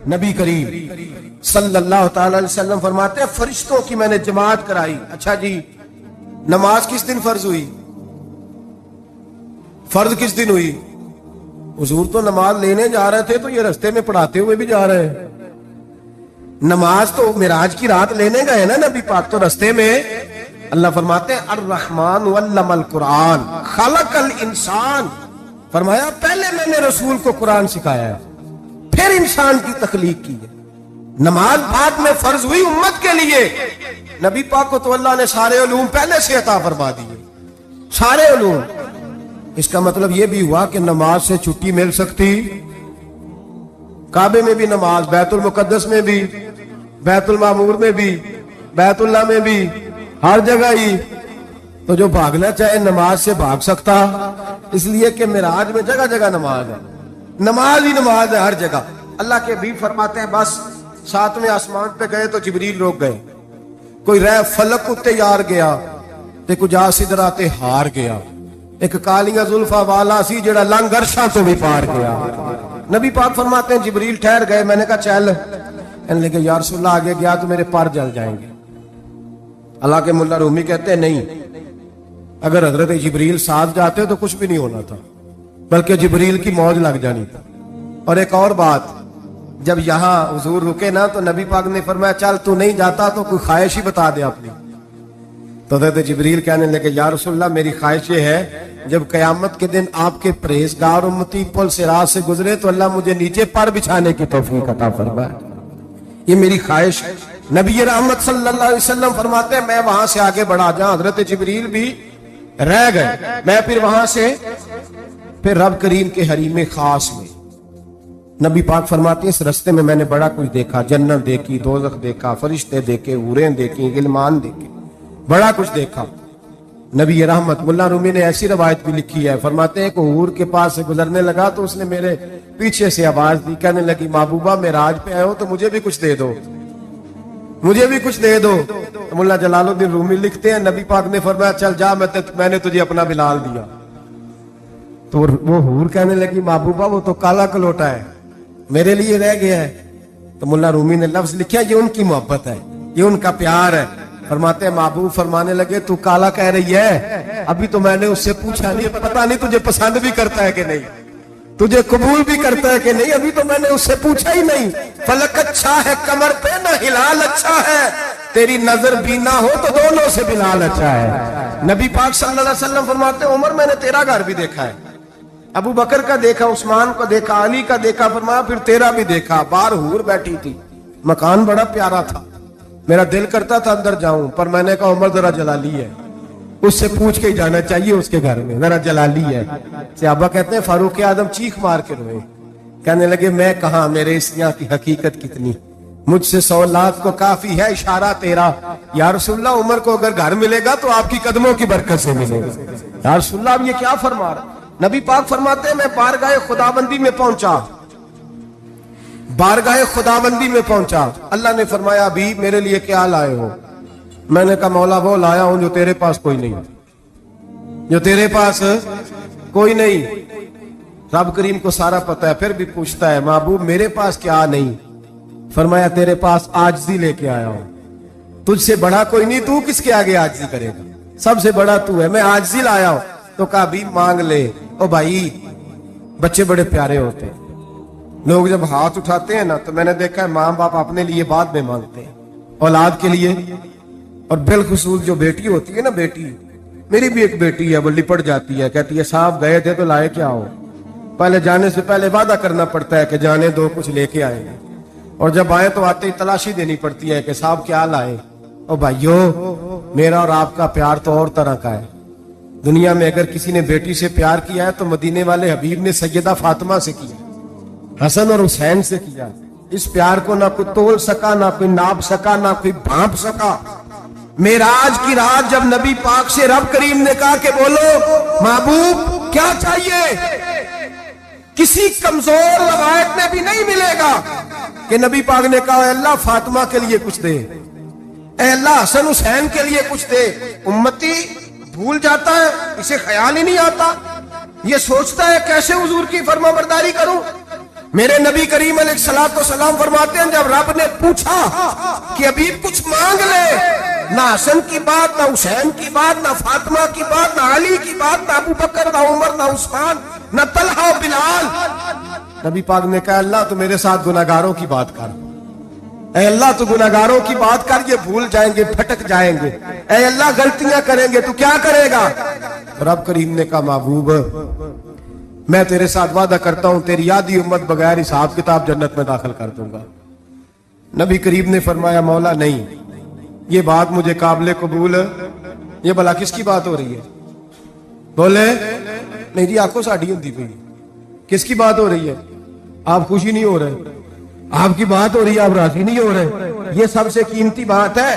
नबी करीम सल्लल्लाहु ताला अलैहि वसल्लम फरमाते हैं फरिश्तों की मैंने जमात कराई। अच्छा जी, नमाज किस दिन फर्ज हुई? फर्ज किस दिन हुई? हुजूर तो नमाज लेने जा रहे थे तो ये रास्ते में पढ़ाते हुए भी जा रहे हैं। नमाज तो मिराज की रात लेने गए ना नबी पाक, तो रास्ते में अल्लाह फरमाते हैं अर्रहमान वल्लमल कुरान खलकल इंसान। फरमाया पहले मैंने रसूल को कुरान सिखाया है, फिर इंसान की तखलीक की है। नमाज बाद में फर्ज हुई उम्मत के लिए। नबी पाक को तो अल्लाह ने सारे उलूम पहले से अता फरमा दिए, सारे उलूम। इसका मतलब यह भी हुआ कि नमाज से छुट्टी मिल सकती। काबे में भी नमाज, बैतुल मुकद्दस में भी, बैतुल मामूर में भी, बैतुल्लाह में भी, हर जगह ही। तो जो भागना चाहे नमाज से भाग सकता, इसलिए कि मिराज में जगह जगह नमाज है, नमाज ही नमाज है हर जगह। अल्लाह के भी फरमाते हैं बस सातवें आसमान पे गए तो जिब्रील रोक गए। कोई रह फलक उत्ते यार गया ते कुछ आ सिदरा ते हार गया। एक कालिया जुल्फा वाला सी जेड़ा लंघ अरशा तो भी पार गया। नबी पाक फरमाते हैं जिब्रील ठहर गए। मैंने कहा चल, कहने लगे या रसूलल्लाह आगे गया तो मेरे पर जल जाएंगे। अल्लाह के मुल्ला रूमी कहते हैं नहीं, अगर हजरत जिब्रील साथ जाते तो कुछ भी नहीं होना था, बल्कि जिब्रील की मौज लग जानी था। और एक और बात, जब यहां हुजूर रुके ना तो नबी पाक ने फरमाया चल तू नहीं जाता तो कोई ख्वाहिश ही बता दे अपनी। तो हजरत जिब्रील कहने लगे या रसूलल्लाह मेरी ख्वाहिश ये है जब कयामत के दिन आपके परहेजगार उम्मती पुल सिरात से गुजरे तो अल्लाह मुझे नीचे पर बिछाने की तौफीक अता फरमाए, ये मेरी ख्वाहिश। नबी रहमत सल्लल्लाहु अलैहि वसल्लम फरमाते हैं मैं वहां से आगे बढ़ा जहां हजरत जिब्रील भी रह गए, मैं फिर वहां से फिर रब करीम के हरीम खास में। नबी पाक फरमाते हैं इस रास्ते में मैंने बड़ा कुछ देखा, जन्नत देखी, दोज़ख देखा, फरिश्ते देखे, हूरें देखी, गिलमान देखे, बड़ा कुछ देखा। नबी रहमत मुल्ला रूमी ने ऐसी रवायत भी लिखी है, फरमाते हैं कि हूर के पास से गुजरने लगा तो उसने मेरे पीछे से आवाज दी, कहने लगी महबूबा मेराज पे आए हो तो मुझे भी कुछ दे दो, मुझे भी कुछ दे दो। तो मुल्ला जलालुद्दीन रूमी लिखते हैं नबी पाक ने फरमाया चल जा, मैंने तुझे अपना बिलाल दिया। तो वो हूर कहने लगी महबूबा वो तो काला कलोटा है, मेरे लिए रह गया है। तो मुल्ला रूमी ने लफ्ज लिखा ये उनकी मोहब्बत है, ये उनका प्यार है। फरमाते हैं महबूब फरमाने लगे तू काला कह रही है, अभी तो मैंने उससे पूछा नहीं, पता नहीं तुझे पसंद भी करता है कि नहीं, तुझे कबूल भी करता है कि नहीं, अभी तो मैंने उससे पूछा ही नहीं। फलक अच्छा है कमर पे ना हिलाल अच्छा है, तेरी नजर बीना हो तो दोनों से बिलाल अच्छा है। नबी पाक सल्लल्लाहु अलैहि वसल्लम फरमाते हैं उमर मैंने तेरा घर भी देखा है, अबू बकर का देखा, उस्मान को देखा, अली का देखा, फरमाया फिर तेरा भी देखा। बाहर हूर बैठी थी, मकान बड़ा प्यारा था, मेरा दिल करता था अंदर जाऊं, पर मैंने कहा उमर जरा जलाली है, उससे पूछ के ही जाना चाहिए उसके घर में, जरा जलाली है। सहाबा कहते हैं फारूक आदम चीख मार के रोए, कहने लगे मैं कहा मेरे इस यहाँ की हकीकत कितनी, मुझसे 100 लाख को काफी है इशारा तेरा। या रसूलल्लाह उमर को अगर घर मिलेगा तो आपकी कदमों की बरकत से मिलेगा। या रसूलल्लाह अब ये क्या फरमा रहे? नबी पाक फरमाते हैं मैं बारगाह खुदाबंदी में पहुंचा, बारगाह खुदाबंदी में पहुंचा। अल्लाह ने फरमाया अभी मेरे लिए क्या लाए हो? मैंने कहा मौला वो लाया हूं जो तेरे पास कोई नहीं, जो तेरे पास कोई नहीं। रब करीम को सारा पता है, फिर भी पूछता है महबूब मेरे पास क्या नहीं? फरमाया तेरे पास आजिज़ी लेके आया हूं, तुझसे बड़ा कोई नहीं, तू किसके आगे आजिज़ी करेगा, सबसे बड़ा तू है, मैं आजिज़ी लाया हूं। तो कहा भी मांग ले। ओ भाई बच्चे बड़े प्यारे होते हैं, लोग जब हाथ उठाते हैं ना तो मैंने देखा है माँ बाप अपने लिए बाद में मांगते हैं, औलाद के लिए। और बिलखुसूस जो बेटी होती है ना, बेटी मेरी भी एक बेटी है, वो लिपट जाती है, कहती है साहब गए थे तो लाए क्या हो? पहले जाने से पहले वादा करना पड़ता है कि जाने दो कुछ लेके आएंगे, और जब आए तो आते ही तलाशी देनी पड़ती है कि साहब क्या लाए। ओ भाइयों मेरा और आपका प्यार तो और तरह का है। दुनिया में अगर किसी ने बेटी से प्यार किया है तो मदीने वाले हबीब ने सैयदा फातिमा से किया, हसन और हुसैन से किया। इस प्यार को ना कोई तोल सका, ना कोई नाप सका, ना कोई भांप सका। मेराज की रात जब नबी पाक से रब करीम ने कहा कि बोलो महबूब क्या चाहिए, किसी कमजोर रवायत में भी नहीं मिलेगा कि नबी पाक ने कहा अल्लाह फातिमा के लिए कुछ दे, अल्लाह हसन हुसैन के लिए कुछ दे। उम्मती भूल जाता है, इसे ख्याल ही नहीं आता, ये सोचता है कैसे हुजूर की फरमाबरदारी करूं। मेरे नबी करीम अलैहिस्सलाम फरमाते हैं, जब रब ने पूछा कि अभी कुछ मांग ले, ना हसन की बात, ना हुसैन की बात, ना फातिमा की बात, ना अली की बात, ना अबू बकर, ना उमर, ना उस्मान, ना तलहा और बिलाल, नबी पाक ने कहा अल्लाह तो मेरे साथ गुनाहगारों की बात कर, ऐ अल्लाह तो गुनाहगारों की बात कर, ये भूल जाएंगे, भटक जाएंगे, ऐ अल्लाह गलतियां करेंगे, तू क्या करेगा? रब करीम ने कहा महबूब मैं तेरे साथ वादा करता हूं, तेरी आधी उम्मत बगैर हिसाब किताब जन्नत में दाखिल कर दूंगा। नबी करीम ने फरमाया मौला नहीं, ये बात मुझे काबिल कबूल, ये भला किसकी बात हो रही है? बोले नहीं जी आंखों साड़ी होती पई, किसकी बात हो रही है? आप खुशी नहीं हो रहे, आपकी बात हो रही है, आप राजी नहीं हो रहे। ये सबसे कीमती बात है,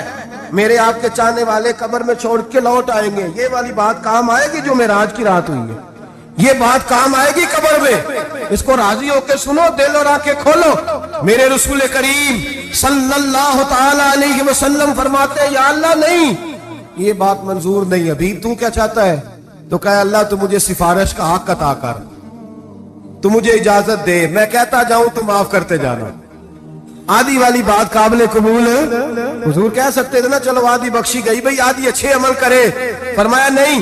मेरे आपके चाहने वाले कब्र में छोड़ के लौट आएंगे, ये वाली बात काम आएगी जो मेराज की रात हुई है, ये बात काम आएगी कब्र में। इसको राजी होके सुनो, दिल और आंखें खोलो। मेरे रसूल करीम सल्लल्लाहु ताला अलैहि वसल्लम फरमाते हैं या अल्लाह नहीं, ये बात मंजूर नहीं, अभी तू क्या चाहता है? तो कहे अल्लाह तू मुझे सिफारिश का हक अता कर, तू मुझे इजाजत दे, मैं कहता जाऊं तू माफ करते जाना। आधी वाली बात काबिल कबूल है। हुजूर कह सकते थे ना चलो आधी बख्शी गई भाई, आधी अच्छे अमल करे। फरमाया नहीं,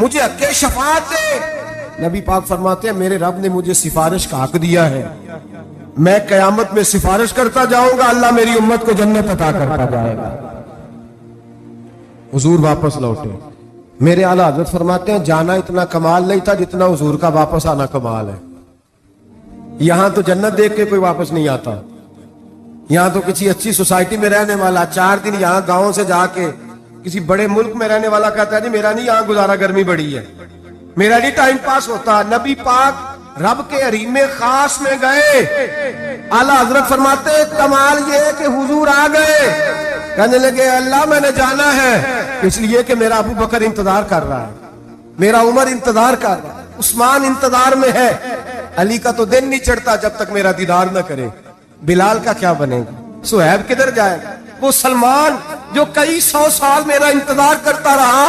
मुझे हक़ शफाअत दे। नबी पाक फरमाते हैं मेरे रब ने मुझे सिफारिश का हक दिया है, मैं कयामत में सिफारिश करता जाऊंगा, अल्लाह मेरी उम्मत को जन्नत अता करता जाएगा। हुजूर वापस लौटे। मेरे आला हज़रत फरमाते हैं जाना इतना कमाल नहीं था जितना हुजूर का वापस आना कमाल है। यहां तो जन्नत देख के कोई वापस नहीं आता, यहां तो किसी अच्छी सोसाइटी में रहने वाला 4 दिन यहां गांव से जाके किसी बड़े मुल्क में रहने वाला कहता है जी मेरा नहीं यहां गुजारा, गर्मी बड़ी है, मेरा नहीं टाइम पास होता। नबी पाक रब के हरीम खास में गए, आला हजरत फरमाते कमाल ये है कि हुजूर आ गए, कहने लगे अल्लाह मैंने जाना है इसलिए कि मेरा अबू बकर इंतजार कर रहा है, मेरा उमर इंतजार कर रहा है, उस्मान इंतजार में है, अली का तो दिन नहीं चढ़ता जब तक मेरा दीदार न करे, बिलाल का क्या बनेगा, सुहैब किधर जाएगा, वो सलमान जो कई 100 साल मेरा इंतजार करता रहा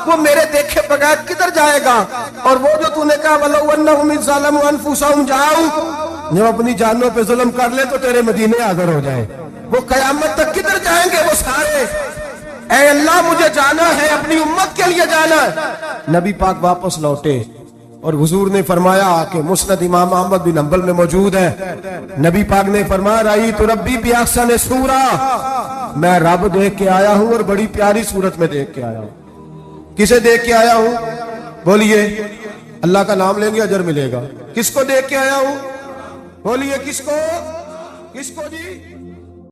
वो मेरे देखे बगैर किधर जाएगा? और वो जो तूने कहा जो अपनी जानों पे जुल्म कर ले तो तेरे मदीने हाजिर हो जाए, वो कयामत तक किधर जाएंगे वो सारे? ऐ अल्लाह मुझे जाना है, अपनी उम्मत के लिए जाना है। नबी पाक वापस लौटे और हुजूर ने फरमाया कि मुस्नद इमाम अहमद बिन हंबल में मौजूद है, नबी पाक ने फरमाया रही तो रब्बी भी अहसन सूरा, मैं रब देख के आया हूं और बड़ी प्यारी सूरत में देख के आया हूं। किसे देख के आया हूं? बोलिए, अल्लाह का नाम लेंगे अजर मिलेगा। किसको देख के आया हूं? बोलिए किसको? किसको जी?